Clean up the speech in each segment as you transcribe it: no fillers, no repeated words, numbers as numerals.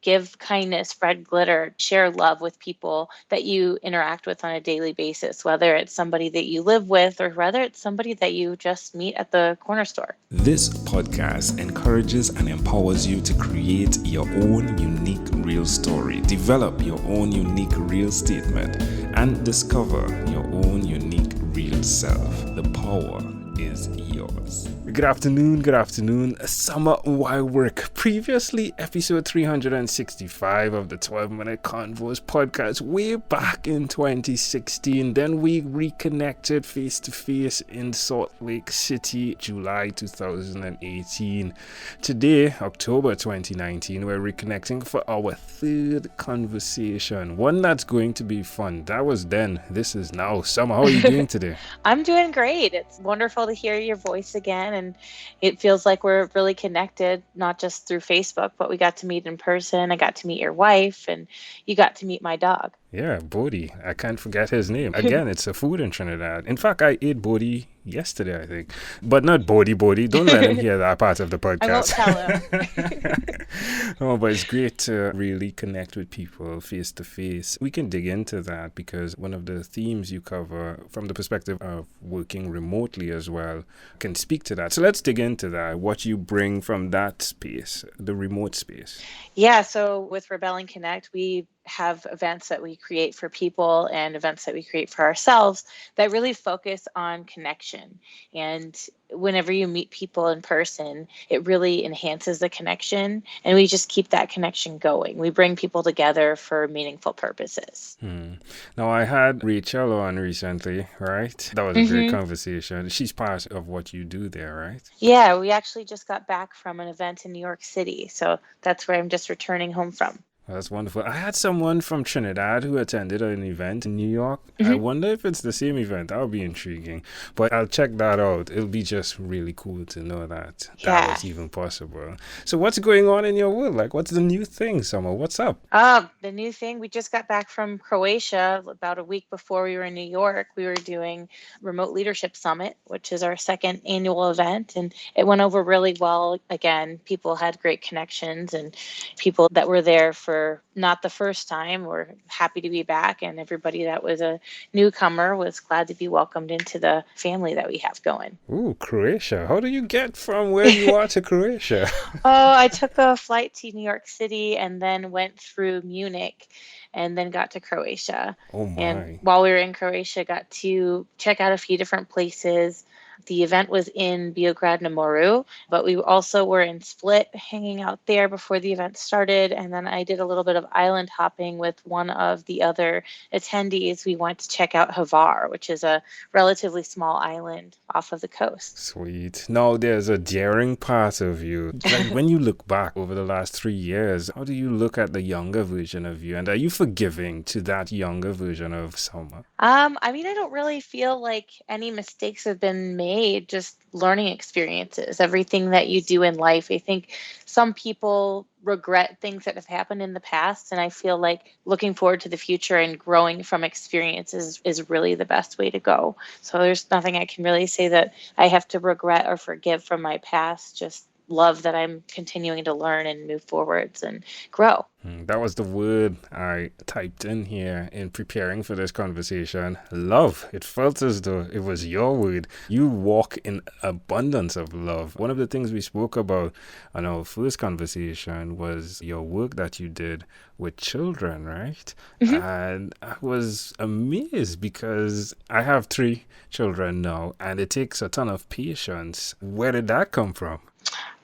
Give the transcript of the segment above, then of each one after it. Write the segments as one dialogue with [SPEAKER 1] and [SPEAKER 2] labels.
[SPEAKER 1] give kindness, spread glitter, share love with people that you interact with on a daily basis, whether it's somebody that you live with or whether it's somebody that you just meet at the corner store.
[SPEAKER 2] This podcast encourages and empowers you to create your own unique real story, develop your own unique real statement, and discover your own unique real self. The power is yours. Good afternoon. Summer while work. Previously, episode 365 of the 12-Minute Convos podcast way back in 2016. Then we reconnected face-to-face in Salt Lake City, July 2018. Today, October 2019, we're reconnecting for our third conversation. One that's going to be fun. That was then. This is now. Summer, how are you doing today?
[SPEAKER 1] I'm doing great. It's wonderful to hear your voice again, and it feels like we're really connected, not just through Facebook, but we got to meet in person. I got to meet your wife, and you got to meet my dog.
[SPEAKER 2] Yeah, Bodhi. I can't forget his name. Again, it's a food in Trinidad. In fact, I ate Bodhi yesterday, I think. But not Bodhi. Don't let him hear that part of the podcast.
[SPEAKER 1] I won't tell him.
[SPEAKER 2] Oh, but it's great to really connect with people face to face. We can dig into that because one of the themes you cover from the perspective of working remotely as well can speak to that. So let's dig into that. What you bring from that space, the remote space.
[SPEAKER 1] Yeah, so with Rebel Connect, we have events that we create for people and events that we create for ourselves that really focus on connection. And whenever you meet people in person, it really enhances the connection, and we just keep that connection going. We bring people together for meaningful purposes.
[SPEAKER 2] Now, I had Rachel on recently, right? That was a great conversation. She's part of what you do there, right?
[SPEAKER 1] Yeah, we actually just got back from an event in New York City, so that's where I'm just returning home from.
[SPEAKER 2] Well, that's wonderful. I had someone from Trinidad who attended an event in New York. I wonder if it's the same event. That would be intriguing. But I'll check that out. It'll be just really cool to know that that was even possible. So what's going on in your world? Like, what's the new thing, Summer? What's up?
[SPEAKER 1] The new thing, we just got back from Croatia about a week before we were in New York. We were doing Remote Leadership Summit, which is our second annual event. And it went over really well. Again, people had great connections, and people that were there for not the first time were happy to be back, and everybody that was a newcomer was glad to be welcomed into the family that we have going.
[SPEAKER 2] Ooh, Croatia. How do you get from where you are to Croatia?
[SPEAKER 1] I took a flight to New York City and then went through Munich and then got to Croatia.
[SPEAKER 2] Oh my.
[SPEAKER 1] And while we were in Croatia, got to check out a few different places. The event was in Beograd na Moru, but we also were in Split hanging out there before the event started. And then I did a little bit of island hopping with one of the other attendees. We went to check out Hvar, which is a relatively small island off of the coast.
[SPEAKER 2] Sweet. Now there's a daring part of you. Like when you look back over the last 3 years, how do you look at the younger version of you? And are you forgiving to that younger version of Summer?
[SPEAKER 1] I don't really feel like any mistakes have been made, just learning experiences, everything that you do in life. I think some people regret things that have happened in the past, and I feel like looking forward to the future and growing from experiences is really the best way to go. So there's nothing I can really say that I have to regret or forgive from my past, just love that I'm continuing to learn and move forwards and grow.
[SPEAKER 2] That was the word I typed in here in preparing for this conversation. Love. It felt as though it was your word. You walk in abundance of love. One of the things we spoke about on our first conversation was your work that you did with children, right? And I was amazed because I have 3 children now, and it takes a ton of patience. Where did that come from?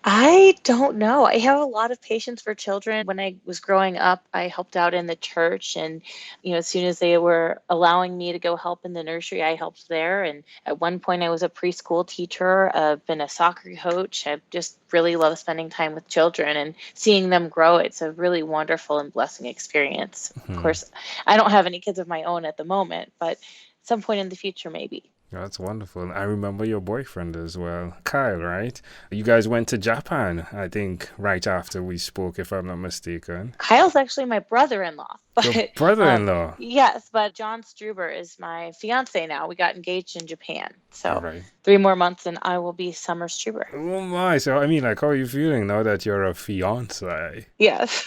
[SPEAKER 1] I don't know. I have a lot of patience for children. When I was growing up, I helped out in the church, and as soon as they were allowing me to go help in the nursery, I helped there. And at one point I was a preschool teacher. I've been a soccer coach. I just really love spending time with children and seeing them grow. It's a really wonderful and blessing experience. Of course, I don't have any kids of my own at the moment, but at some point in the future, maybe.
[SPEAKER 2] That's wonderful. I remember your boyfriend as well, Kyle, right? You guys went to Japan, I think, right after we spoke, if I'm not mistaken.
[SPEAKER 1] Kyle's actually my brother-in-law,
[SPEAKER 2] Your
[SPEAKER 1] But
[SPEAKER 2] brother-in-law.
[SPEAKER 1] yes, but John Struber is my fiance now. We got engaged in Japan.
[SPEAKER 2] All
[SPEAKER 1] So
[SPEAKER 2] right.
[SPEAKER 1] 3 more months and I will be Summer Struber.
[SPEAKER 2] Oh my. So I mean, like, how are you feeling now that you're a fiance?
[SPEAKER 1] Yes.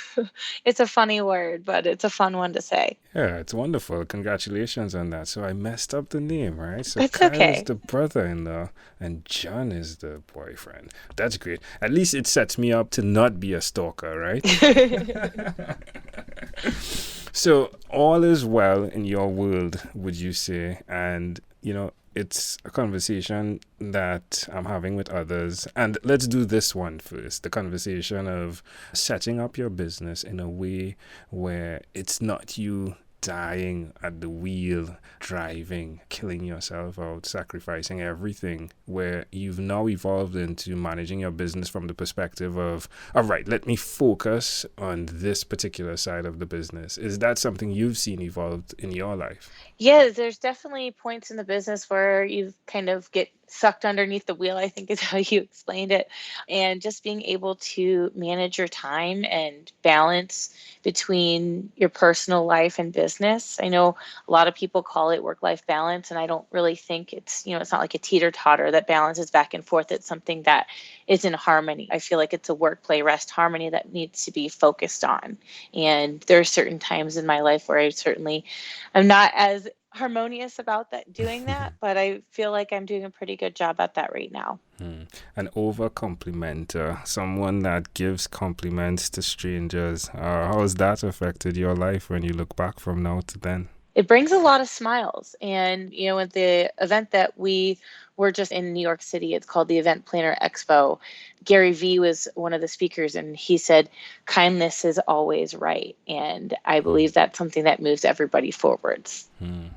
[SPEAKER 1] It's a funny word, but it's a fun one to say.
[SPEAKER 2] Yeah, it's wonderful. Congratulations on that. So I messed up the name, right? So
[SPEAKER 1] It's
[SPEAKER 2] Kyle is
[SPEAKER 1] okay.
[SPEAKER 2] the brother-in-law and John is the boyfriend. That's great. At least it sets me up to not be a stalker, right? So all is well in your world, would you say? And it's a conversation that I'm having with others. And let's do this one first, the conversation of setting up your business in a way where it's not you dying at the wheel, driving, killing yourself out, sacrificing everything, where you've now evolved into managing your business from the perspective of, all right, let me focus on this particular side of the business. Is that something you've seen evolved in your life?
[SPEAKER 1] Yeah, there's definitely points in the business where you kind of get sucked underneath the wheel, I think is how you explained it. And just being able to manage your time and balance between your personal life and business. I know a lot of people call it work-life balance, and I don't really think it's not like a teeter-totter that balances back and forth. It's something that is in harmony. I feel like it's a work, play, rest harmony that needs to be focused on. And there are certain times in my life where I'm not as harmonious about that doing that, but I feel like I'm doing a pretty good job at that right now.
[SPEAKER 2] An over complimenter, someone that gives compliments to strangers. How has that affected your life when you look back from now to then?
[SPEAKER 1] It brings a lot of smiles. And, at the event that we were just in New York City, it's called the Event Planner Expo. Gary Vee was one of the speakers, and he said, kindness is always right. And I believe that's something that moves everybody forwards.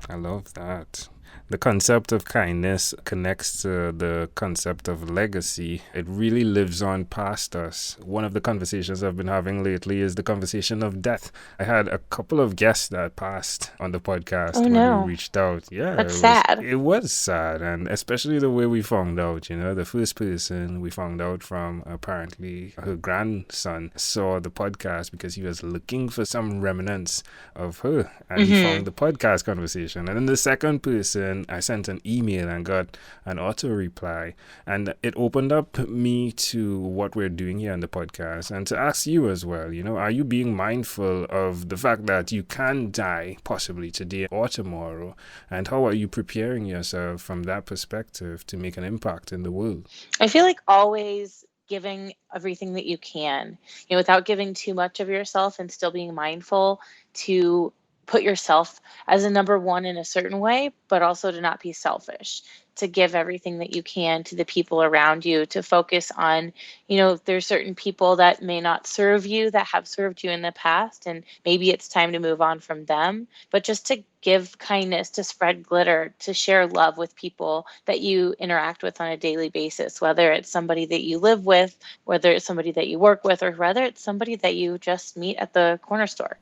[SPEAKER 2] I love that. The concept of kindness connects to the concept of legacy. It really lives on past us. One of the conversations I've been having lately is the conversation of death. I had a couple of guests that passed on the podcast
[SPEAKER 1] Oh
[SPEAKER 2] when we
[SPEAKER 1] no,
[SPEAKER 2] reached out. Yeah,
[SPEAKER 1] that's sad.
[SPEAKER 2] it was sad, and especially the way we found out. The first person we found out from, apparently her grandson saw the podcast because he was looking for some remnants of her, and he found the podcast conversation. And then the second person, I sent an email and got an auto reply, and it opened up me to what we're doing here on the podcast, and to ask you as well, are you being mindful of the fact that you can die possibly today or tomorrow, and how are you preparing yourself from that perspective to make an impact in the world?
[SPEAKER 1] I feel like always giving everything that you can, without giving too much of yourself and still being mindful to put yourself as a number one in a certain way, but also to not be selfish, to give everything that you can to the people around you, to focus on, there's certain people that may not serve you, that have served you in the past, and maybe it's time to move on from them, but just to give kindness, to spread glitter, to share love with people that you interact with on a daily basis, whether it's somebody that you live with, whether it's somebody that you work with, or whether it's somebody that you just meet at the corner store.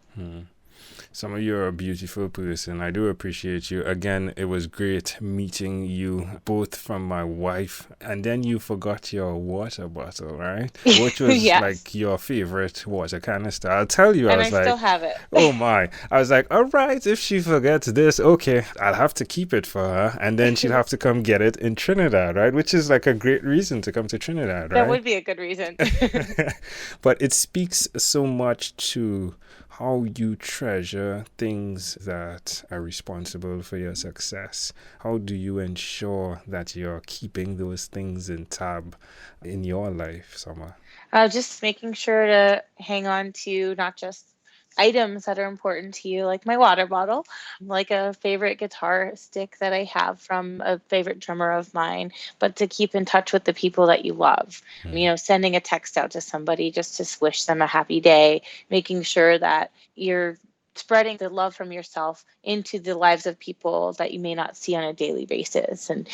[SPEAKER 2] Some of you are a beautiful person. I do appreciate you. Again, it was great meeting you both from my wife. And then you forgot your water bottle, right? Which was
[SPEAKER 1] Yes.
[SPEAKER 2] like your favorite water canister. I'll tell you, I
[SPEAKER 1] And I
[SPEAKER 2] was
[SPEAKER 1] still
[SPEAKER 2] like,
[SPEAKER 1] have it.
[SPEAKER 2] oh my. I was like, all right, if she forgets this, okay, I'll have to keep it for her. And then she'll have to come get it in Trinidad, right? Which is like a great reason to come to Trinidad,
[SPEAKER 1] That
[SPEAKER 2] right?
[SPEAKER 1] would be a good reason.
[SPEAKER 2] But it speaks so much to how you treasure things that are responsible for your success. How do you ensure that you're keeping those things in tab in your life, Summer?
[SPEAKER 1] Just making sure to hang on to not just items that are important to you, like my water bottle, like a favorite guitar stick that I have from a favorite drummer of mine, but to keep in touch with the people that you love. Sending a text out to somebody just to wish them a happy day, making sure that you're spreading the love from yourself into the lives of people that you may not see on a daily basis. And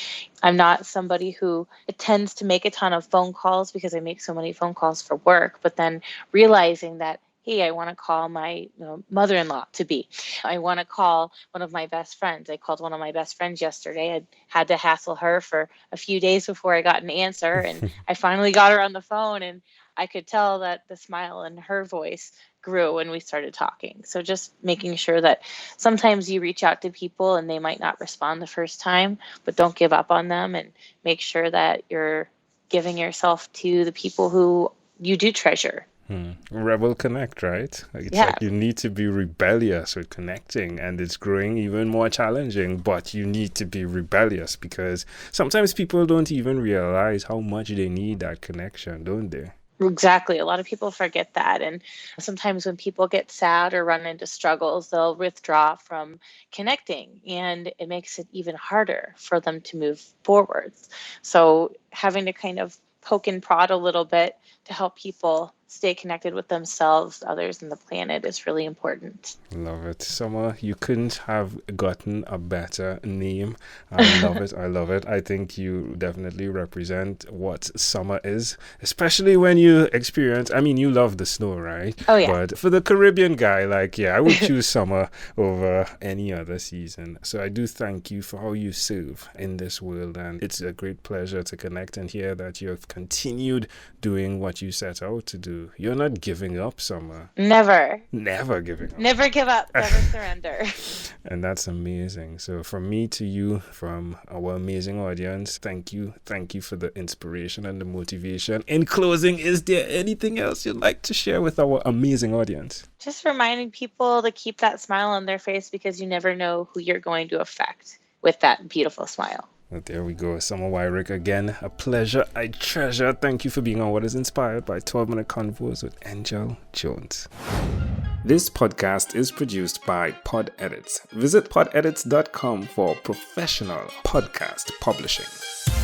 [SPEAKER 1] I'm not somebody who tends to make a ton of phone calls because I make so many phone calls for work, but then realizing that, hey, I want to call my mother-in-law to be. I want to call one of my best friends. I called one of my best friends yesterday. I had to hassle her for a few days before I got an answer. And I finally got her on the phone, and I could tell that the smile in her voice grew when we started talking. So just making sure that sometimes you reach out to people and they might not respond the first time, but don't give up on them, and make sure that you're giving yourself to the people who you do treasure.
[SPEAKER 2] Rebel Connect, right? It's
[SPEAKER 1] Yeah,
[SPEAKER 2] like you need to be rebellious with connecting, and it's growing even more challenging, but you need to be rebellious because sometimes people don't even realize how much they need that connection, don't they?
[SPEAKER 1] exactly. A lot of people forget that. And sometimes when people get sad or run into struggles, they'll withdraw from connecting, and it makes it even harder for them to move forwards. So having to kind of poke and prod a little bit to help people stay connected with themselves, others, and the planet is really important.
[SPEAKER 2] Love it. Summer, you couldn't have gotten a better name. I love it. I love it. I think you definitely represent what summer is, especially when you experience, I mean, you love the snow, right?
[SPEAKER 1] Oh, yeah.
[SPEAKER 2] But for the Caribbean guy, like, yeah, I would choose summer over any other season. So I do thank you for how you serve in this world. And it's a great pleasure to connect and hear that you've continued doing what you set out to do. You're not giving up, Summer.
[SPEAKER 1] Never.
[SPEAKER 2] Never giving up.
[SPEAKER 1] Never give up. Never surrender.
[SPEAKER 2] And that's amazing. So from me to you, from our amazing audience, thank you. Thank you for the inspiration and the motivation. In closing, is there anything else you'd like to share with our amazing audience?
[SPEAKER 1] Just reminding people to keep that smile on their face, because you never know who you're going to affect with that beautiful smile.
[SPEAKER 2] Well, there we go. Summer Weirich again. A pleasure. I treasure. Thank you for being on What is Inspired by 12-Minute Convos with Angel Jones. This podcast is produced by Pod Edits. Visit podedits.com for professional podcast publishing.